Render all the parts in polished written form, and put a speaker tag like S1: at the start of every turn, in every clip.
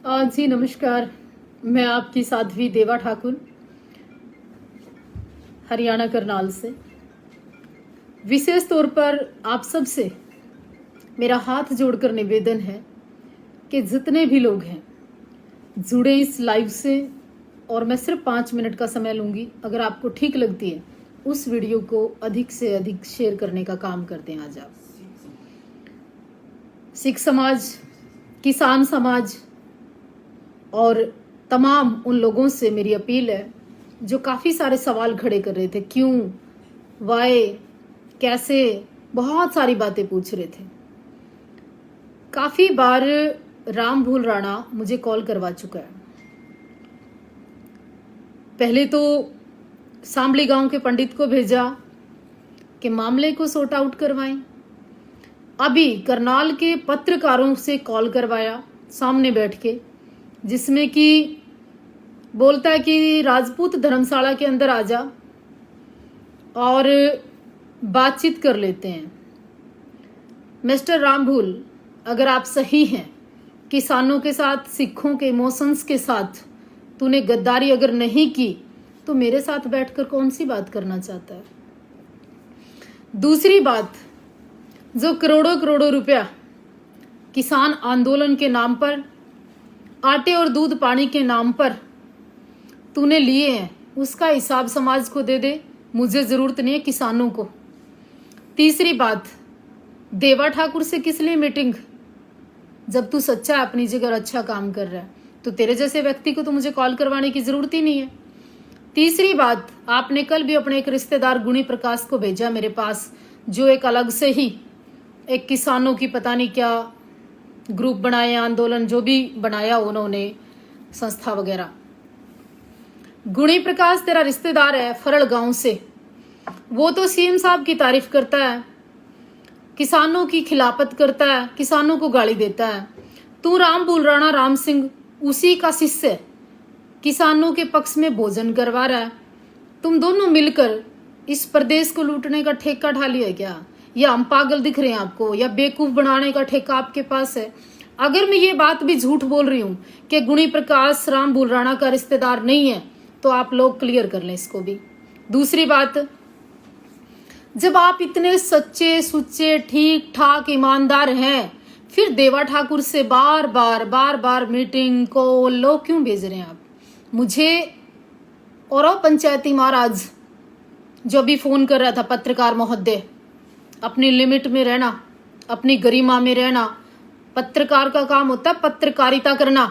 S1: जी नमस्कार। मैं आपकी साध्वी देवा ठाकुर, हरियाणा करनाल से। विशेष तौर पर आप सबसे मेरा हाथ जोड़कर निवेदन है कि जितने भी लोग हैं जुड़े इस लाइव से, और मैं सिर्फ 5 मिनट का समय लूंगी। अगर आपको ठीक लगती है उस वीडियो को अधिक से अधिक शेयर करने का काम करते हैं। आज आप सिख समाज, किसान समाज और तमाम उन लोगों से मेरी अपील है जो काफ़ी सारे सवाल खड़े कर रहे थे, क्यों, वाई, कैसे, बहुत सारी बातें पूछ रहे थे। काफ़ी बार राम भूल राणा मुझे कॉल करवा चुका है। पहले तो सांबली गांव के पंडित को भेजा कि मामले को सॉर्ट आउट करवाएं। अभी करनाल के पत्रकारों से कॉल करवाया सामने बैठ के, जिसमें कि बोलता है कि राजपूत धर्मशाला के अंदर आ जा और बातचीत कर लेते हैं। मिस्टर रामभूल, अगर आप सही हैं, किसानों के साथ, सिखों के इमोशंस के साथ तूने गद्दारी अगर नहीं की तो मेरे साथ बैठकर कौन सी बात करना चाहता है। दूसरी बात, जो करोड़ों करोड़ों रुपया किसान आंदोलन के नाम पर, आटे और दूध पानी के नाम पर तूने लिए हैं, उसका हिसाब समाज को दे दे। मुझे जरूरत नहीं है, किसानों को। तीसरी बात, देवा ठाकुर से किस लिए मीटिंग? जब तू सच्चा है, अपनी जगह अच्छा काम कर रहा है, तो तेरे जैसे व्यक्ति को तो मुझे कॉल करवाने की जरूरत ही नहीं है। तीसरी बात, आपने कल भी अपने एक रिश्तेदार गुणी प्रकाश को भेजा मेरे पास, जो एक अलग से ही एक किसानों की पता नहीं क्या ग्रुप बनाए, आंदोलन जो भी बनाया उन्होंने, संस्था वगैरह। गुणी प्रकाश तेरा रिश्तेदार है फरल गांव से, वो तो सीएम साहब की तारीफ करता है, किसानों की खिलाफत करता है, किसानों को गाली देता है। तू राम भूल राणा राम सिंह उसी का शिष्य, किसानों के पक्ष में भोजन करवा रहा है। तुम दोनों मिलकर इस प्रदेश को लूटने का ठेका उठा लिया क्या? या हम पागल दिख रहे हैं आपको, या बेवकूफ बनाने का ठेका आपके पास है? अगर मैं ये बात भी झूठ बोल रही हूं कि गुणी प्रकाश राम भूल राणा का रिश्तेदार नहीं है, तो आप लोग क्लियर कर लें इसको भी। दूसरी बात, जब आप इतने सच्चे सुच्चे ठीक ठाक ईमानदार हैं, फिर देवा ठाकुर से बार बार मीटिंग कॉल लोग क्यों भेज रहे हैं आप मुझे? और पंचायती महाराज जो भी फोन कर रहा था, पत्रकार महोदय, अपनी लिमिट में रहना, अपनी गरिमा में रहना। पत्रकार का काम होता है पत्रकारिता करना,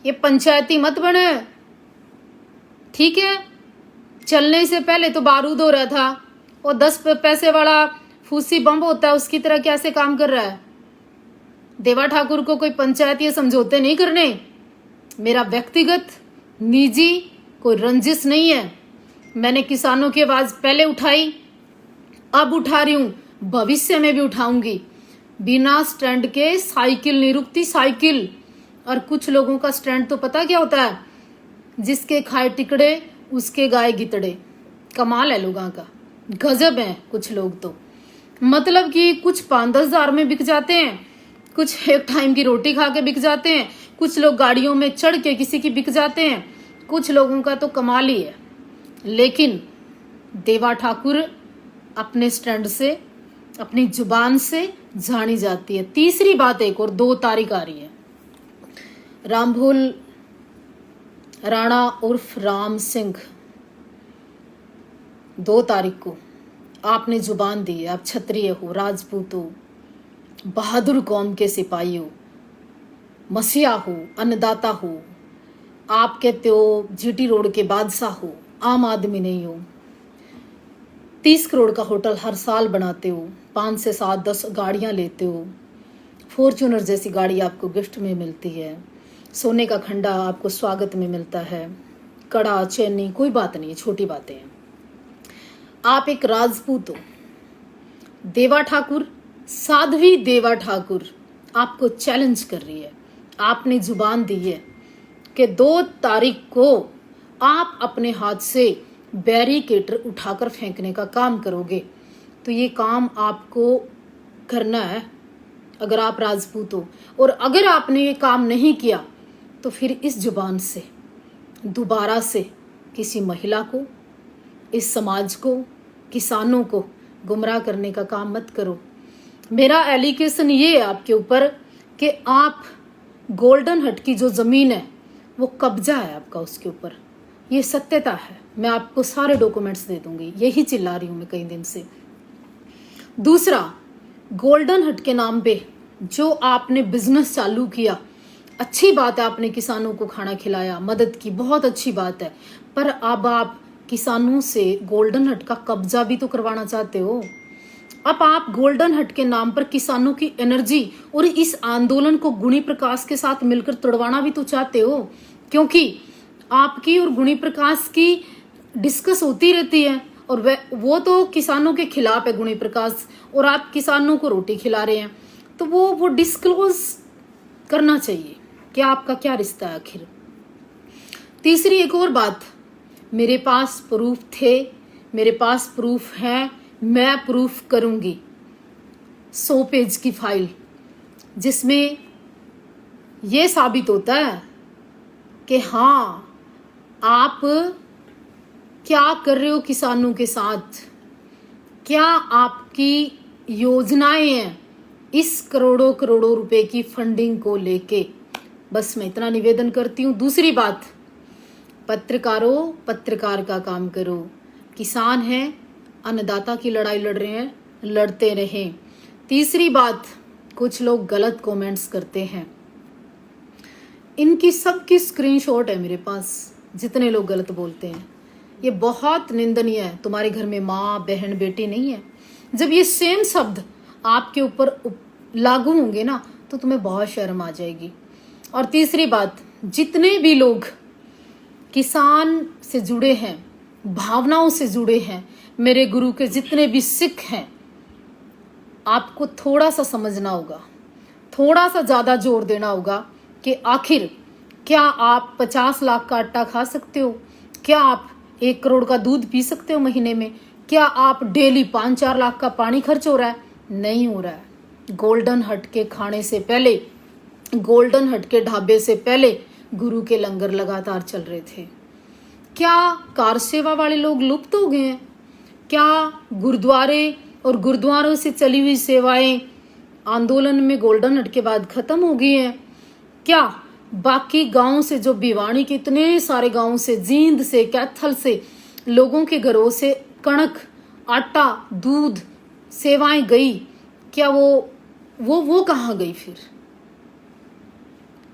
S1: ये पंचायती मत बने, ठीक है? चलने से पहले तो बारूद हो रहा था, और 10 पैसे वाला फूसी बम होता है उसकी तरह कैसे काम कर रहा है? देवा ठाकुर को कोई पंचायती समझौते नहीं करने। मेरा व्यक्तिगत निजी कोई रंजिश नहीं है। मैंने किसानों की आवाज पहले उठाई, अब उठा रही हूं, भविष्य में भी उठाऊंगी। बिना स्टैंड के साइकिल नहीं रुकती, साइकिल। और कुछ लोगों का स्टैंड तो पता क्या होता है? जिसके खाए टिकड़े उसके गाय गितड़े। कमाल है लोगों का, गजब है कुछ लोग तो। मतलब कि कुछ 5-10 हजार में बिक जाते हैं, कुछ एक टाइम की रोटी खा के बिक जाते हैं, कुछ लोग गाड़ियों में चढ़ के किसी की बिक जाते हैं। कुछ लोगों का तो कमाल ही है। लेकिन देवा ठाकुर अपने स्टैंड से, अपनी जुबान से जानी जाती है। तीसरी बात, एक और 2 तारीख आ रही है, रामभूल राणा उर्फ राम सिंह, 2 तारीख को आपने जुबान दी है। आप क्षत्रिय हो, राजपूत हो, बहादुर कौम के सिपाही हो, मसीहा हो, अन्नदाता हो। आप कहते हो जीटी रोड के बादशाह हो, आम आदमी नहीं हो। 30 करोड़ का होटल हर साल बनाते हो, 5 से 7-10 गाड़ियां लेते हो, फॉर्च्यूनर जैसी गाड़ी आपको गिफ्ट में मिलती है, सोने का खंडा आपको स्वागत में मिलता है, कड़ा चैनी, कोई बात नहीं है, छोटी बातें हैं। आप एक राजपूत हो। देवा ठाकुर, साध्वी देवा ठाकुर आपको चैलेंज कर रही है। आपने जुबान दी है कि 2 तारीख को आप अपने हाथ से बैरिकेटर उठाकर फेंकने का काम करोगे। तो ये काम आपको करना है अगर आप राजपूत हो। और अगर आपने ये काम नहीं किया तो फिर इस जुबान से दोबारा से किसी महिला को, इस समाज को, किसानों को गुमराह करने का काम मत करो। मेरा एलिगेशन ये है आपके ऊपर कि आप गोल्डन हट की जो ज़मीन है वो कब्जा है आपका उसके ऊपर, ये सत्यता है। मैं आपको सारे डॉक्यूमेंट्स दे दूंगी, यही चिल्ला रही हूँ मैं कई दिन से। दूसरा, गोल्डन हट के नाम पे जो आपने बिजनेस चालू किया, अच्छी बात है, आपने किसानों को खाना खिलाया, मदद की, बहुत अच्छी बात है, पर अब आप किसानों से गोल्डन हट का कब्जा भी तो करवाना चाहते हो। अब आप गोल्डन हट के नाम पर किसानों की एनर्जी और इस आंदोलन को गुणी प्रकाश के साथ मिलकर तोड़वाना भी तो चाहते हो, क्योंकि आपकी और गुणी प्रकाश की डिस्कस होती रहती है और वो तो किसानों के खिलाफ है गुणी प्रकाश, और आप किसानों को रोटी खिला रहे हैं, तो वो डिस्क्लोज करना चाहिए कि आपका क्या रिश्ता है आखिर। तीसरी एक और बात, मेरे पास प्रूफ थे, मेरे पास प्रूफ है, मैं प्रूफ करूंगी। 100 पेज की फाइल जिसमें यह साबित होता है कि हाँ आप क्या कर रहे हो किसानों के साथ, क्या आपकी योजनाएं हैं इस करोड़ों करोड़ों रुपए की फंडिंग को लेके। बस मैं इतना निवेदन करती हूँ। दूसरी बात, पत्रकारों, पत्रकार का काम करो। किसान हैं, अन्नदाता की लड़ाई लड़ रहे हैं, लड़ते रहें। तीसरी बात, कुछ लोग गलत कमेंट्स करते हैं, इनकी सबकी स्क्रीनशॉट है मेरे पास, जितने लोग गलत बोलते हैं, ये बहुत निंदनीय है। तुम्हारे घर में माँ, बहन, बेटी नहीं है? जब ये सेम शब्द आपके ऊपर लागू होंगे ना तो तुम्हें बहुत शर्म आ जाएगी। और तीसरी बात, जितने भी लोग किसान से जुड़े हैं, भावनाओं से जुड़े हैं, मेरे गुरु के जितने भी सिख हैं, आपको थोड़ा सा समझना होगा, थोड़ा सा ज्यादा जोर देना होगा कि आखिर क्या आप 50 लाख का आटा खा सकते हो? क्या आप 1 करोड़ का दूध पी सकते हो महीने में? क्या आप डेली 5-4 लाख का पानी खर्च हो रहा है? नहीं हो रहा है। गोल्डन हट के खाने से पहले, गोल्डन हट के ढाबे से पहले गुरु के लंगर लगातार चल रहे थे। क्या कार सेवा वाले लोग लुप्त हो गए हैं? क्या गुरुद्वारे और गुरुद्वारों से चली हुई सेवाएं आंदोलन में गोल्डन हट के बाद खत्म हो गई हैं? क्या बाकी गांव से, जो भिवानी के इतने सारे गांव से, जींद से, कैथल से लोगों के घरों से कणक, आटा, दूध सेवाएं गई, क्या वो कहाँ गई? फिर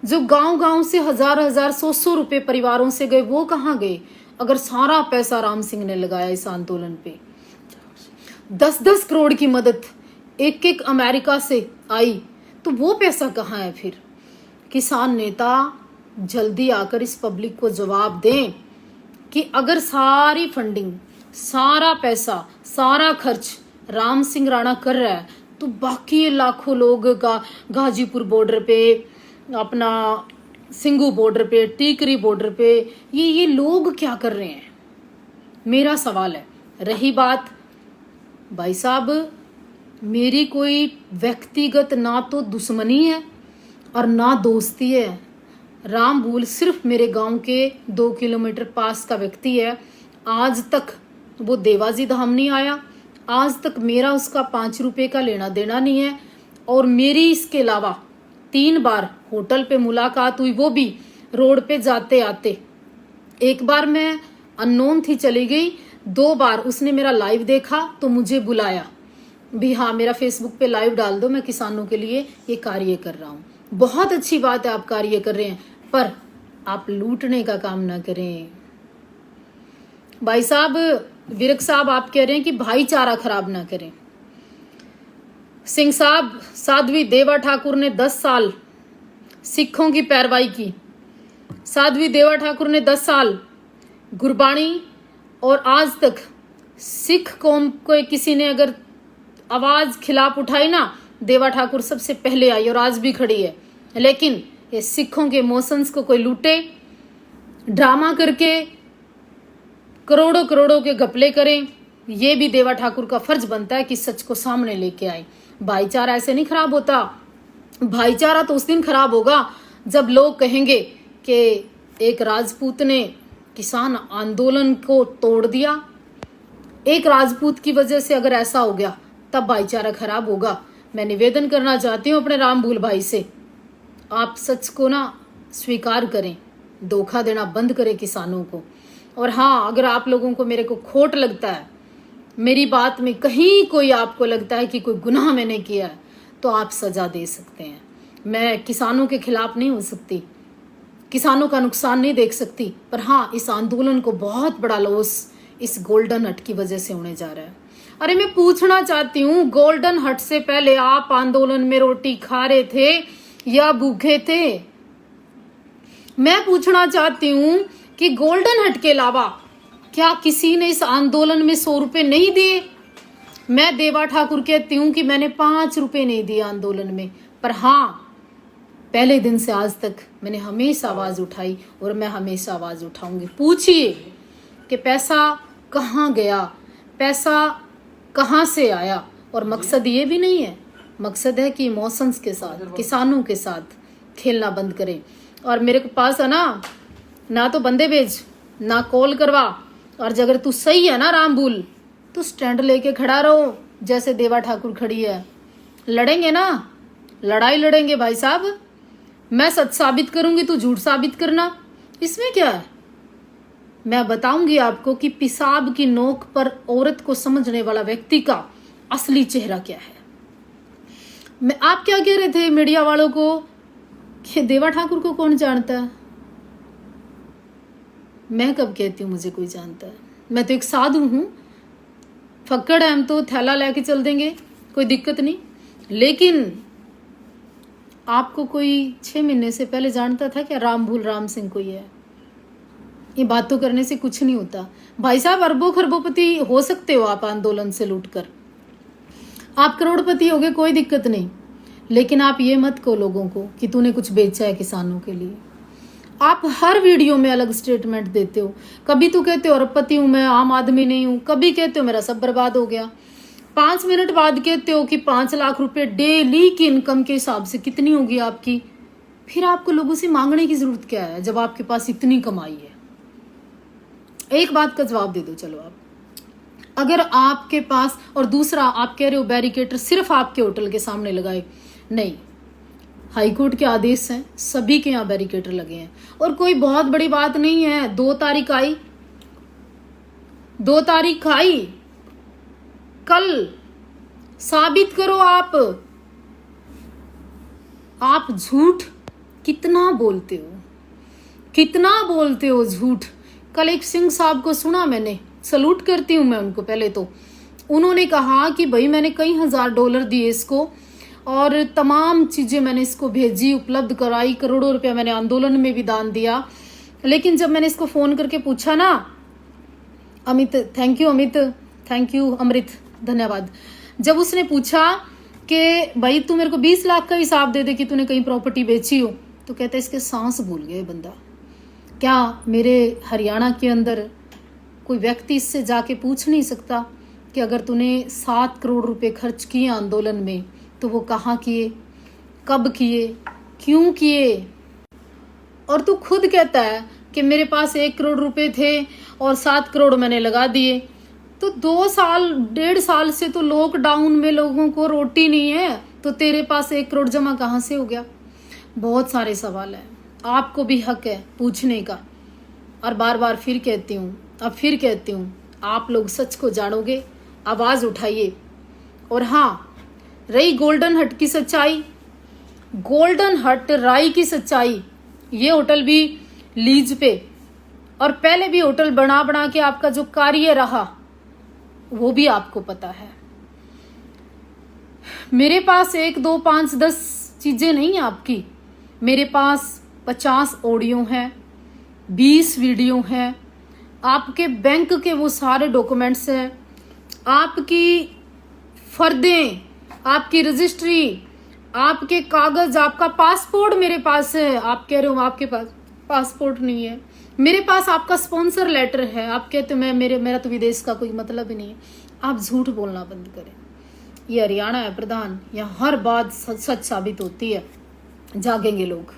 S1: जो गांव से हजार 100 रुपए परिवारों से गए, वो कहाँ गए? अगर सारा पैसा राम सिंह ने लगाया इस आंदोलन पे, 10-10 करोड़ की मदद एक अमेरिका से आई, तो वो पैसा कहाँ है? फिर किसान नेता जल्दी आकर इस पब्लिक को जवाब दें कि अगर सारी फंडिंग, सारा पैसा, सारा खर्च राम सिंह राणा कर रहा है, तो बाकी ये लाखों लोग गाजीपुर बॉर्डर पे, अपना सिंगू बॉर्डर पे, टीकरी बॉर्डर पे, ये लोग क्या कर रहे हैं? मेरा सवाल है। रही बात, भाई साहब, मेरी कोई व्यक्तिगत ना तो दुश्मनी है और ना दोस्ती है। राम भूल सिर्फ मेरे गांव के 2 किलोमीटर पास का व्यक्ति है। आज तक वो देवाजी धाम नहीं आया, आज तक मेरा उसका 5 रुपए का लेना देना नहीं है। और मेरी इसके अलावा 3 बार होटल पे मुलाकात हुई, वो भी रोड पे जाते आते। एक बार मैं अननोन थी, चली गई। 2 बार उसने मेरा लाइव देखा तो मुझे बुलाया भी, हाँ मेरा फेसबुक पे लाइव डाल दो, मैं किसानों के लिए ये कार्य कर रहा हूँ। बहुत अच्छी बात है आप कार्य कर रहे हैं, पर आप लूटने का काम ना करें। भाई साहब, विरक साहब, आप कह रहे हैं कि भाईचारा खराब ना करें। सिंह साहब, साध्वी देवा ठाकुर ने 10 साल सिखों की पैरवाई की। साध्वी देवा ठाकुर ने 10 साल गुरबाणी, और आज तक सिख कौम को किसी ने अगर आवाज खिलाफ उठाई ना, देवा ठाकुर सबसे पहले आई और आज भी खड़ी है। लेकिन ये सिखों के इमोशंस को कोई लूटे, ड्रामा करके करोड़ों करोड़ों के घपले करें, ये भी देवा ठाकुर का फर्ज बनता है कि सच को सामने लेके आए। भाईचारा ऐसे नहीं खराब होता। भाईचारा तो उस दिन खराब होगा जब लोग कहेंगे कि एक राजपूत ने किसान आंदोलन को तोड़ दिया। एक राजपूत की वजह से अगर ऐसा हो गया तब भाईचारा खराब होगा। मैं निवेदन करना चाहती हूँ अपने रामभूल भाई से, आप सच को ना स्वीकार करें, धोखा देना बंद करें किसानों को। और हाँ, अगर आप लोगों को मेरे को खोट लगता है, मेरी बात में कहीं कोई आपको लगता है कि कोई गुनाह मैंने किया है, तो आप सजा दे सकते हैं। मैं किसानों के खिलाफ नहीं हो सकती, किसानों का नुकसान नहीं देख सकती, पर हाँ, इस आंदोलन को बहुत बड़ा लॉस इस गोल्डन हट की वजह से होने जा रहा है। अरे मैं पूछना चाहती हूँ, गोल्डन हट से पहले आप आंदोलन में रोटी खा रहे थे या भूखे थे? मैं पूछना चाहती हूँ कि गोल्डन हट के अलावा क्या किसी ने इस आंदोलन में 100 रुपए नहीं दिए? मैं देवा ठाकुर कहती हूँ कि मैंने 5 रुपए नहीं दिए आंदोलन में, पर हाँ, पहले दिन से आज तक मैंने हमेशा आवाज उठाई और मैं हमेशा आवाज उठाऊंगी। पूछिए कि पैसा कहाँ गया, पैसा कहाँ से आया। और मकसद ये भी नहीं है, मकसद है कि इमोशंस के साथ, किसानों के साथ खेलना बंद करें। और मेरे पास है ना तो बंदे भेज, ना कॉल करवा, और अगर तू सही है ना रामभूल, तो स्टैंड लेके खड़ा रहो जैसे देवा ठाकुर खड़ी है। लड़ेंगे ना, लड़ाई लड़ेंगे भाई साहब। मैं सच साबित करूंगी, तू झूठ साबित करना, इसमें क्या है। मैं बताऊंगी आपको कि पेशाब की नोक पर औरत को समझने वाला व्यक्ति का असली चेहरा क्या है। आप क्या कह रहे थे मीडिया वालों को कि देवा ठाकुर को कौन जानता है? मैं कब कहती हूँ मुझे कोई जानता है? मैं तो एक साधु हूँ, फक्कड़ है, हम तो थैला लेके चल देंगे, कोई दिक्कत नहीं। लेकिन आपको कोई 6 महीने से पहले जानता था क्या रामभूल राम सिंह कोई है? ये बातों करने से कुछ नहीं होता भाई साहब। अरबों खरबोपति हो सकते हो आप आंदोलन से लूटकर, आप करोड़पति हो गए, कोई दिक्कत नहीं, लेकिन आप ये मत कहो लोगों को कि तूने कुछ बेचा है किसानों के लिए। आप हर वीडियो में अलग स्टेटमेंट देते हो। कभी तो कहते हो अरबपति हूं मैं, आम आदमी नहीं हूं, कभी कहते हो मेरा सब बर्बाद हो गया, 5 मिनट बाद कहते हो कि 5 लाख रुपए डेली की इनकम के हिसाब से कितनी होगी आपकी। फिर आपको लोगों से मांगने की जरूरत क्या है जब आपके पास इतनी कमाई है? एक बात का जवाब दे दो चलो आप, अगर आपके पास। और दूसरा, आप कह रहे हो बैरिकेटर सिर्फ आपके होटल के सामने लगाए, नहीं, हाईकोर्ट के आदेश हैं, सभी के यहाँ बैरिकेटर लगे हैं। और कोई बहुत बड़ी बात नहीं है, 2 तारीख आई, 2 तारीख आई, कल साबित करो आप झूठ कितना बोलते हो, कितना बोलते हो झूठ। कल एक सिंह साहब को सुना मैंने, सलूट करती हूं मैं उनको। पहले तो उन्होंने कहा कि भाई मैंने कई हजार $1000 दिए इसको और तमाम चीजें मैंने इसको भेजी, उपलब्ध कराई, करोड़ों रुपया मैंने आंदोलन में भी दान दिया। लेकिन जब मैंने इसको फोन करके पूछा ना, Amit, thank you Amit, thank you Amrit, धन्यवाद। जब उसने पूछा कि भाई तू मेरे को 20 लाख का हिसाब दे दे कि तूने कहीं प्रॉपर्टी बेची हो, तो कहता है इसके सांस भूल गए बंदा। क्या मेरे हरियाणा के अंदर कोई व्यक्ति इससे जाके पूछ नहीं सकता कि अगर तूने 7 करोड़ रुपए खर्च किए आंदोलन में तो वो कहाँ किए, कब किए, क्यों किए? और तू खुद कहता है कि मेरे पास 1 करोड़ रुपए थे और 7 करोड़ मैंने लगा दिए। तो 2 साल 1.5 साल से तो लॉकडाउन में लोगों को रोटी नहीं है, तो तेरे पास 1 करोड़ जमा कहाँ से हो गया? बहुत सारे सवाल हैं, आपको भी हक है पूछने का। और बार बार फिर कहती हूँ, अब फिर कहती हूँ, आप लोग सच को जानोगे, आवाज उठाइए। और हाँ, रही गोल्डन हट की सच्चाई, गोल्डन हट राई की सच्चाई, ये होटल भी लीज पे और पहले भी होटल बना बना के आपका जो कार्य रहा वो भी आपको पता है। मेरे पास 1, 2, 5, 10 चीजें नहीं है आपकी, मेरे पास 50 ऑडियो हैं, 20 वीडियो हैं, आपके बैंक के वो सारे डॉक्यूमेंट्स हैं, आपकी फर्दें, आपकी रजिस्ट्री, आपके कागज, आपका पासपोर्ट मेरे पास है। आप कह रहे हो आपके पास पासपोर्ट नहीं है, मेरे पास आपका स्पॉन्सर लेटर है। आप कहते हो मेरा तो विदेश का कोई मतलब ही नहीं है। आप झूठ बोलना बंद करें। ये हरियाणा है प्रधान, यहाँ हर बात सच साबित होती है। जागेंगे लोग।